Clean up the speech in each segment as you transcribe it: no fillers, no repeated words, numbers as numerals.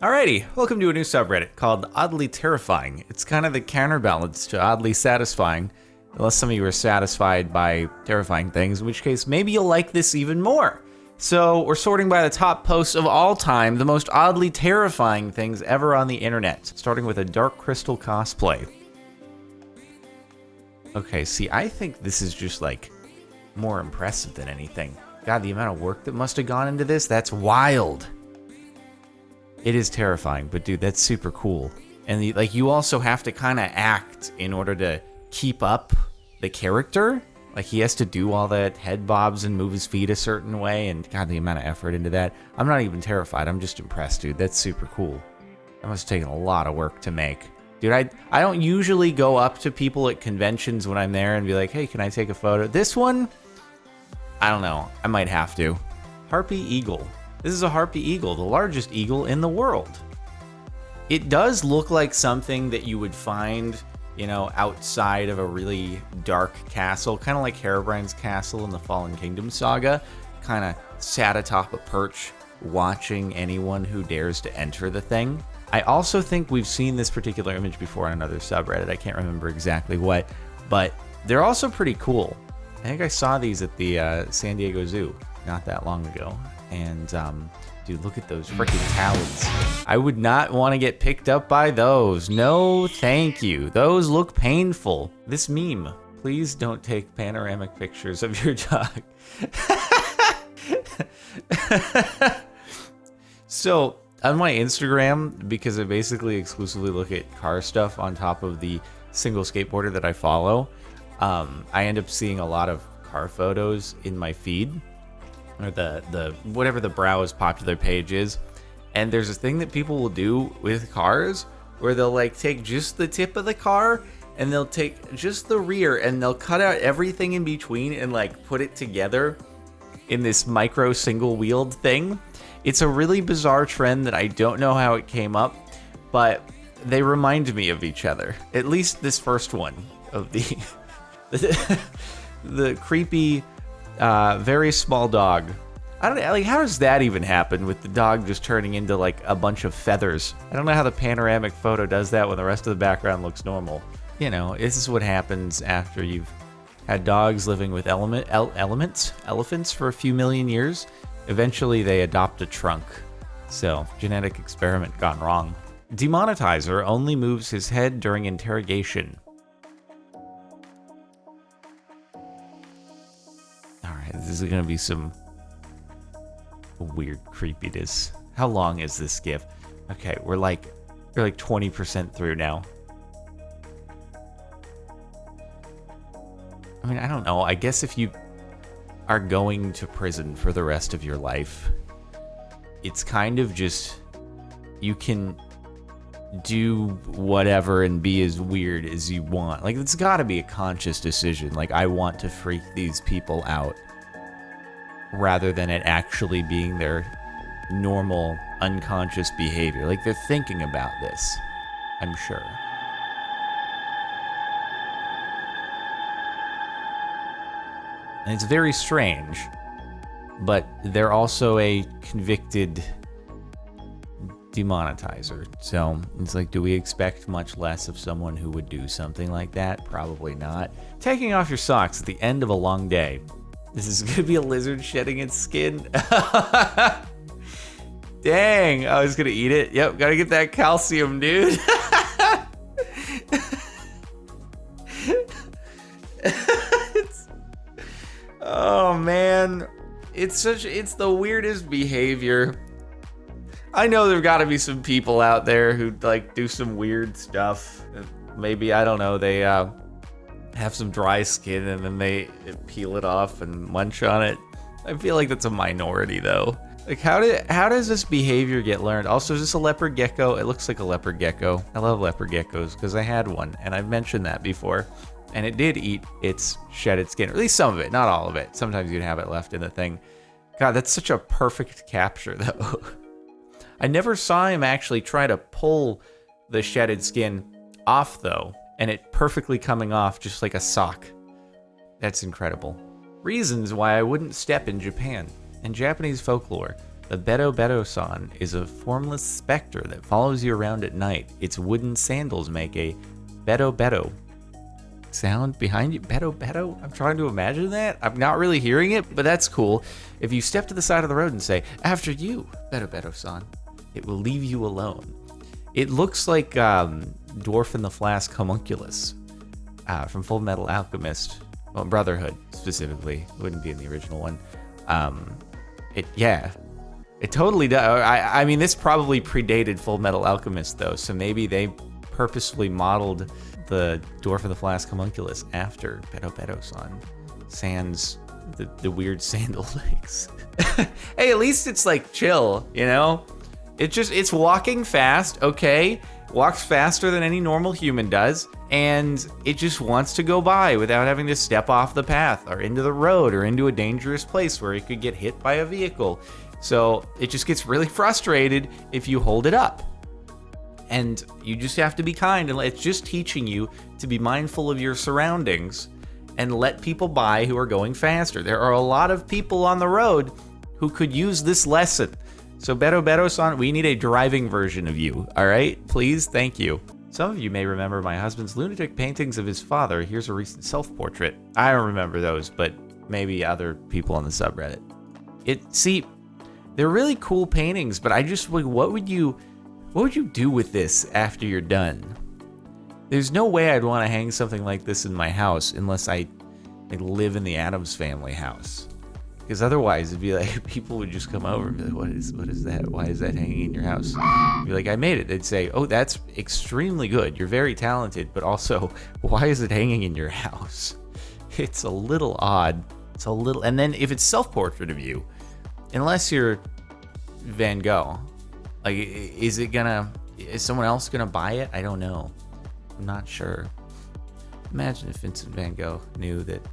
Alrighty, welcome to a new subreddit called Oddly Terrifying. It's kind of the counterbalance to oddly satisfying, unless some of you are satisfied by terrifying things, in which case maybe you'll like this even more. So we're sorting by the top posts of all time, the most oddly terrifying things ever on the internet, starting with a Dark Crystal cosplay. Okay, see, I think this is just like more impressive than anything. God, the amount of work that must have gone into this, that's wild. It is terrifying, but dude, that's super cool. And you also have to kind of act in order to keep up the character. Like, he has to do all that head bobs and move his feet a certain way, and God, the amount of effort into that. I'm not even terrified, I'm just impressed, dude. That's super cool. That must have taken a lot of work to make. Dude, I don't usually go up to people at conventions when I'm there and be like, hey, can I take a photo? This one, I don't know. I might have to. Harpy Eagle. This is a harpy eagle, the largest eagle in the world. It does look like something that you would find, you know, outside of a really dark castle, kind of like Herobrine's castle in the Fallen Kingdom saga, kind of sat atop a perch watching anyone who dares to enter the thing. I also think we've seen this particular image before on another subreddit. I can't remember exactly what, but they're also pretty cool. I think I saw these at the San Diego Zoo not that long ago. And, dude, look at those freaking talons. I would not want to get picked up by those. No, thank you. Those look painful. This meme. Please don't take panoramic pictures of your dog. So, on my Instagram, because I basically exclusively look at car stuff on top of the single skateboarder that I follow, I end up seeing a lot of car photos in my feed. Or the whatever the browse popular page is, and there's a thing that people will do with cars where they'll like take just the tip of the car and they'll take just the rear and they'll cut out everything in between and like put it together in this micro single wheeled thing. It's a really bizarre trend that I don't know how it came up, but they remind me of each other. At least this first one of the the creepy very small dog. I don't know, like, how does that even happen with the dog just turning into like a bunch of feathers? I don't know how the panoramic photo does that when the rest of the background looks normal. You know, this is what happens after you've had dogs living with elephants for a few million years. Eventually they adopt a trunk. So, genetic experiment gone wrong. Demonetizer only moves his head during interrogation. This is gonna be some weird creepiness. How long is this GIF? Okay, we're like 20% through now. I mean, I don't know. I guess if you are going to prison for the rest of your life, it's kind of just, you can do whatever and be as weird as you want. Like, it's gotta be a conscious decision. Like, I want to freak these people out, rather than it actually being their normal, unconscious behavior. Like, they're thinking about this, I'm sure. And it's very strange, but they're also a convicted demonetizer. So it's like, do we expect much less of someone who would do something like that? Probably not. Taking off your socks at the end of a long day. This is gonna be a lizard shedding its skin. Dang, I was gonna eat it. Yep, gotta get that calcium, dude. Oh man, it's the weirdest behavior. I know there've got to be some people out there who like do some weird stuff. Maybe, I don't know, they have some dry skin and then they peel it off and munch on it. I feel like that's a minority though. Like, how does this behavior get learned? Also, is this a leopard gecko? It looks like a leopard gecko. I love leopard geckos because I had one and I've mentioned that before. And it did eat its shedded skin, or at least some of it, not all of it. Sometimes you'd have it left in the thing. God, that's such a perfect capture though. I never saw him actually try to pull the shedded skin off though, and it perfectly coming off just like a sock. That's incredible. Reasons why I wouldn't step in Japan and Japanese folklore. The Beto-san is a formless specter that follows you around at night. Its wooden sandals make a Beto sound behind you. Beto? I'm trying to imagine that. I'm not really hearing it, but that's cool. If you step to the side of the road and say, "After you, Beto-san," it will leave you alone. It looks like Dwarf in the Flask homunculus from Full Metal Alchemist. Well, Brotherhood, specifically. It wouldn't be in the original one. It totally does. I mean, this probably predated Full Metal Alchemist, though, so maybe they purposefully modeled the Dwarf of the Flask homunculus after Beto-san. Sans the weird sandal legs. Hey, at least it's like chill, you know? It's walking fast, okay? Walks faster than any normal human does, and it just wants to go by without having to step off the path or into the road or into a dangerous place where it could get hit by a vehicle. So it just gets really frustrated if you hold it up. And you just have to be kind, and it's just teaching you to be mindful of your surroundings and let people by who are going faster. There are a lot of people on the road who could use this lesson. So Beto-san, we need a driving version of you, all right? Please, thank you. Some of you may remember my husband's lunatic paintings of his father. Here's a recent self-portrait. I don't remember those, but maybe other people on the subreddit. See, they're really cool paintings, but I just, like, what would you do with this after you're done? There's no way I'd want to hang something like this in my house unless I live in the Addams Family house. Because otherwise, it'd be like, people would just come over and be like, what is that? Why is that hanging in your house? I'd be like, I made it. They'd say, oh, that's extremely good. You're very talented, but also, why is it hanging in your house? It's a little odd. And then if it's self-portrait of you, unless you're Van Gogh, like, is someone else gonna buy it? I don't know. I'm not sure. Imagine if Vincent Van Gogh knew that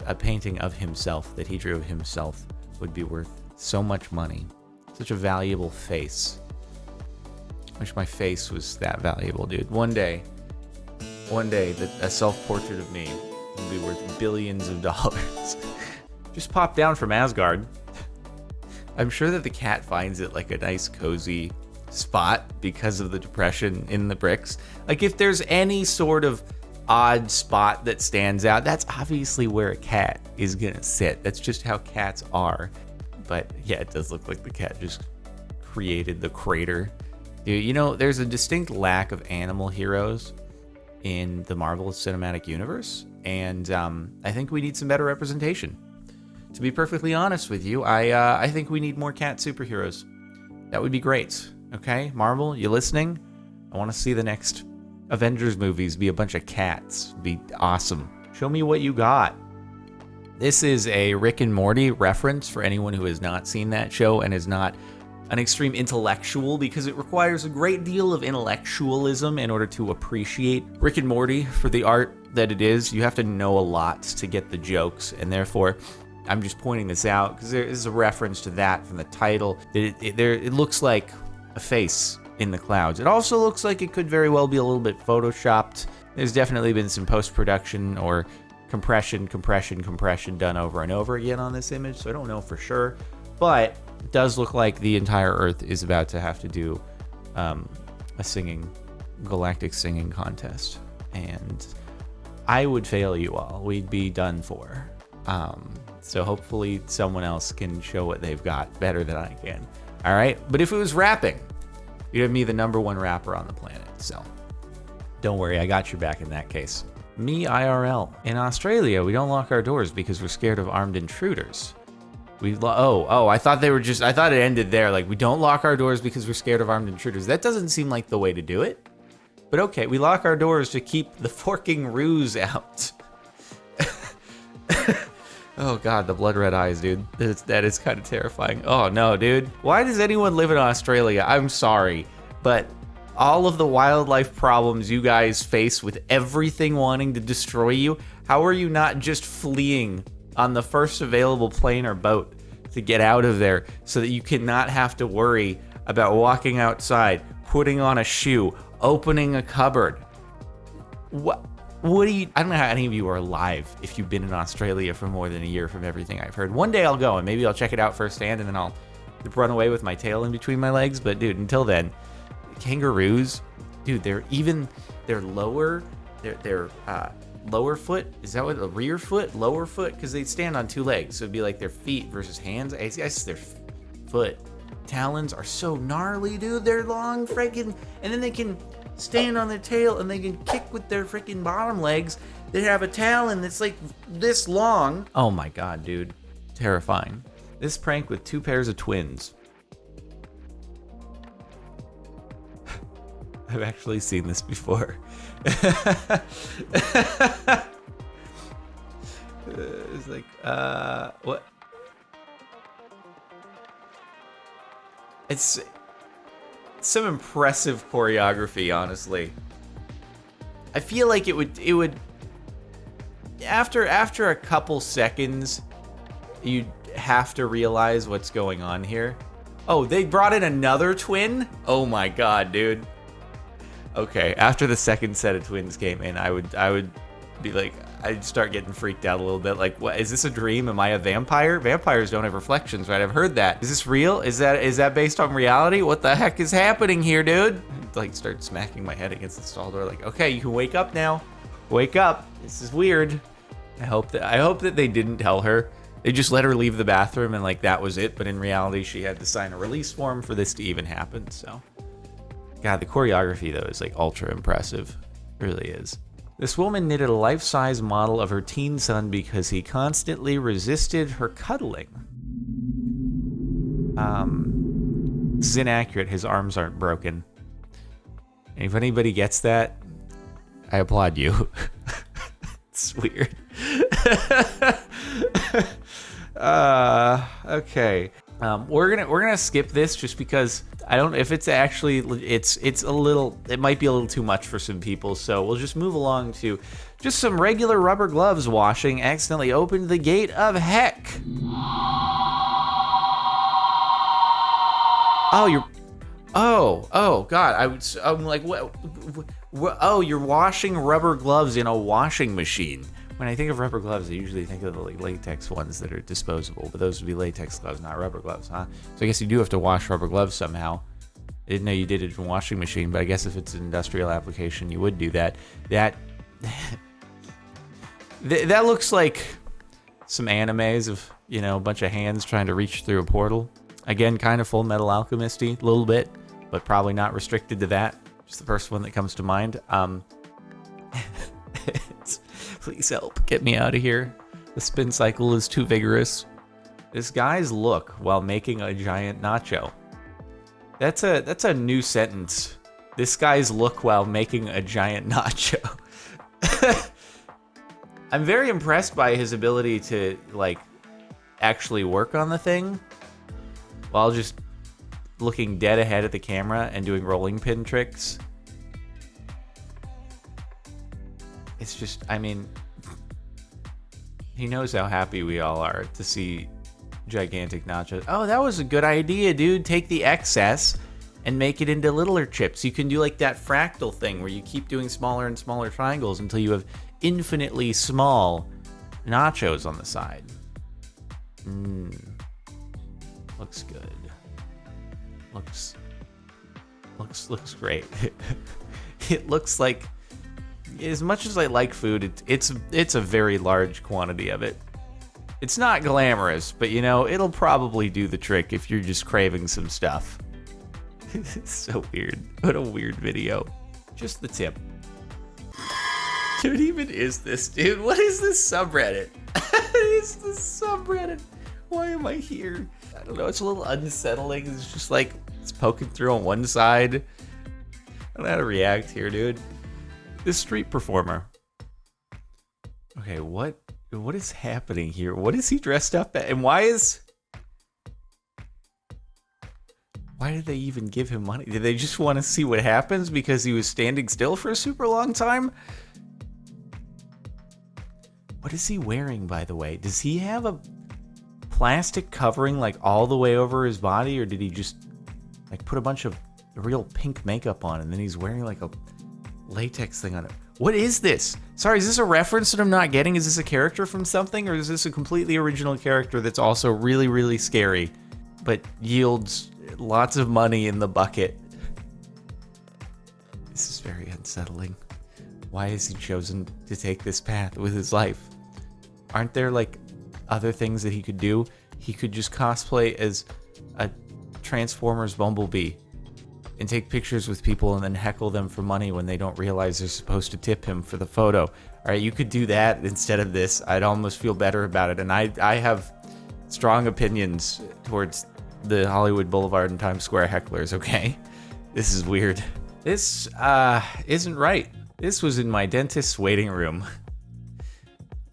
a painting of himself that he drew of himself would be worth so much money. Such a valuable face. I wish my face was that valuable, dude. One day, a self-portrait of me will be worth billions of dollars. Just pop down from Asgard. I'm sure that the cat finds it like a nice cozy spot because of the depression in the bricks. Like, if there's any sort of odd spot that stands out, that's obviously where a cat is gonna sit. That's just how cats are. But yeah, it does look like the cat just created the crater. Dude, you know, there's a distinct lack of animal heroes in the Marvel Cinematic Universe, and I think we need some better representation. To be perfectly honest with you, I think we need more cat superheroes. That would be great. Okay, Marvel, you listening? I want to see the next Avengers movies be a bunch of cats. Be awesome. Show me what you got. This is a Rick and Morty reference for anyone who has not seen that show and is not an extreme intellectual, because it requires a great deal of intellectualism in order to appreciate Rick and Morty for the art that it is. You have to know a lot to get the jokes, and therefore I'm just pointing this out because there is a reference to that from the title. It looks like a face in the clouds. It also looks like it could very well be a little bit photoshopped. There's definitely been some post-production or compression done over and over again on this image, so I don't know for sure, but it does look like the entire Earth is about to have to do a galactic singing contest, and I would fail you all. We'd be done for. So hopefully someone else can show what they've got better than I can. All right, but if it was rapping, you'd have me the #1 rapper on the planet, so don't worry, I got your back in that case. Me IRL. In Australia, we don't lock our doors because we're scared of armed intruders. I thought it ended there. Like, we don't lock our doors because we're scared of armed intruders. That doesn't seem like the way to do it. But okay, we lock our doors to keep the forking ruse out. Oh god, the blood red eyes, dude. That is kind of terrifying. Oh no, dude. Why does anyone live in Australia? I'm sorry, but all of the wildlife problems you guys face with everything wanting to destroy you, how are you not just fleeing on the first available plane or boat to get out of there so that you cannot have to worry about walking outside, putting on a shoe, opening a cupboard? I don't know how any of you are alive if you've been in Australia for more than a year from everything I've heard. One day I'll go and maybe I'll check it out firsthand, and then I'll run away with my tail in between my legs. But dude, until then, kangaroos, dude, their lower foot, is that what, a rear foot, lower foot, because they stand on 2 legs, so it'd be like their feet versus hands. I guess their foot talons are so gnarly, dude. They're long freaking, and then they can stand on their tail and they can kick with their freaking bottom legs. They have a talon that's like this long. Oh my god, dude, terrifying. This prank with 2 pairs of twins. I've actually seen this before. It's like, what? It's some impressive choreography, honestly. I feel like it would after a couple seconds, you'd have to realize what's going on here. Oh, they brought in another twin? Oh my god, dude. Okay, after the second set of twins came in, I would be like, I'd start getting freaked out a little bit. Like, what, is this a dream? Am I a vampire? Vampires don't have reflections, right? I've heard that. Is this real? Is that based on reality? What the heck is happening here, dude? Like, start smacking my head against the stall door. Like, okay, you can wake up now. Wake up. This is weird. I hope that they didn't tell her. They just let her leave the bathroom and like that was it. But in reality, she had to sign a release form for this to even happen. So, God, the choreography though is like ultra impressive. It really is. This woman knitted a life-size model of her teen son because he constantly resisted her cuddling. This is inaccurate. His arms aren't broken. And if anybody gets that, I applaud you. It's weird. Okay. We're gonna skip this just because I don't know if it's actually it's a little, it might be a little too much for some people, so we'll just move along to just some regular rubber gloves washing accidentally opened the gate of heck. Oh god, I'm like, what, oh, you're washing rubber gloves in a washing machine. When I think of rubber gloves, I usually think of the like latex ones that are disposable, but those would be latex gloves, not rubber gloves, huh? So I guess you do have to wash rubber gloves somehow. I didn't know you did it in a washing machine, but I guess if it's an industrial application, you would do that. That looks like some animes of, you know, a bunch of hands trying to reach through a portal. Again, kind of Full Metal Alchemist-y, a little bit, but probably not restricted to that. Just the first one that comes to mind. Please help. Get me out of here. The spin cycle is too vigorous. This guy's look while making a giant nacho. That's a new sentence. This guy's look while making a giant nacho. I'm very impressed by his ability to like actually work on the thing while just looking dead ahead at the camera and doing rolling pin tricks. It's just, I mean, he knows how happy we all are to see gigantic nachos. Oh, that was a good idea, dude. Take the excess and make it into littler chips. You can do like that fractal thing where you keep doing smaller and smaller triangles until you have infinitely small nachos on the side. Looks good. Looks great. It looks like, as much as I like food, it's a very large quantity of it. It's not glamorous, but you know, it'll probably do the trick if you're just craving some stuff. It's so weird. What a weird video. Just the tip. What even is this, dude? What is this subreddit? What is this subreddit? Why am I here? I don't know, it's a little unsettling. It's just like, it's poking through on one side. I don't know how to react here, dude. This street performer. Okay, what is happening here? What is he dressed up at? And why did they even give him money? Did they just want to see what happens because he was standing still for a super long time? What is he wearing, by the way? Does he have a plastic covering like all the way over his body, or did he just like put a bunch of real pink makeup on and then he's wearing like a latex thing on it? What is this? Sorry, is this a reference that I'm not getting? Is this a character from something, or is this a completely original character that's also really, really scary? but yields lots of money in the bucket. This is very unsettling. Why has he chosen to take this path with his life? Aren't there like other things that he could do? He could just cosplay as a Transformers Bumblebee and take pictures with people and then heckle them for money when they don't realize they're supposed to tip him for the photo. All right, you could do that instead of this. I'd almost feel better about it. And I have strong opinions towards the Hollywood Boulevard and Times Square hecklers, okay? This is weird. This isn't right. This was in my dentist's waiting room.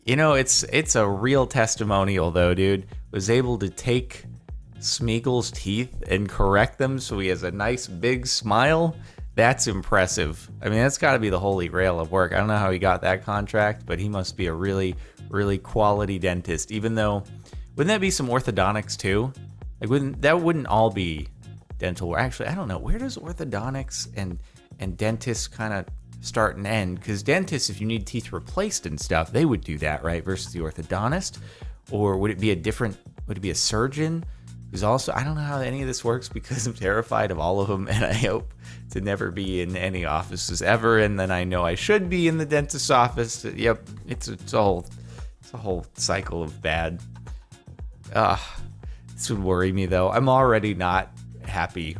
You know, it's a real testimonial though, dude. Was able to take Smeagol's teeth and correct them so he has a nice big smile. That's impressive. I mean, that's got to be the holy grail of work. I don't know how he got that contract, but he must be a really, really quality dentist. Even though, wouldn't that be some orthodontics too? Like, wouldn't all be dental work? Actually, I don't know. Where does orthodontics and dentists kind of start and end? Because dentists, if you need teeth replaced and stuff, they would do that, right? Versus the orthodontist, or would it be would it be a surgeon? Who's also, I don't know how any of this works because I'm terrified of all of them, and I hope to never be in any offices ever. And then I know I should be in the dentist's office. Yep, it's a whole cycle of bad. This would worry me though. I'm already not happy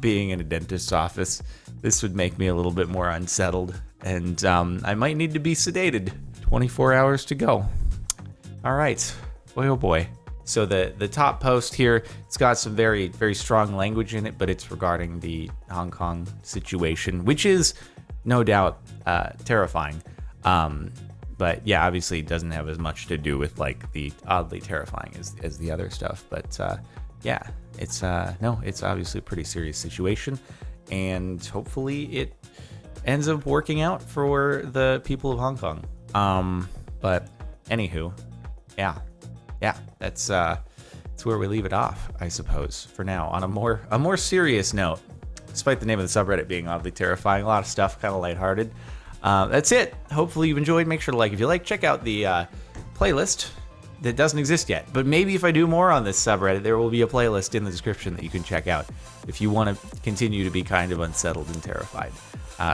being in a dentist's office. This would make me a little bit more unsettled, and I might need to be sedated. 24 hours to go. All right, boy oh boy. So the top post here, it's got some very, very strong language in it, but it's regarding the Hong Kong situation, which is no doubt terrifying. But yeah, obviously it doesn't have as much to do with like the oddly terrifying as the other stuff. But yeah, it's obviously a pretty serious situation, and hopefully it ends up working out for the people of Hong Kong. But anywho, yeah, that's where we leave it off, I suppose, for now. On a more serious note, despite the name of the subreddit being oddly terrifying, a lot of stuff kind of lighthearted. That's it. Hopefully you've enjoyed. Make sure to like if you like. Check out the playlist that doesn't exist yet, but maybe if I do more on this subreddit, there will be a playlist in the description that you can check out if you want to continue to be kind of unsettled and terrified.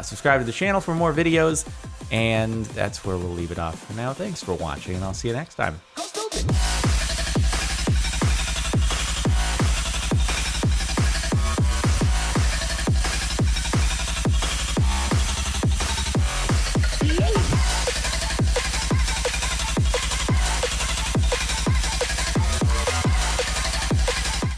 Subscribe to the channel for more videos, and that's where we'll leave it off for now. Thanks for watching, and I'll see you next time.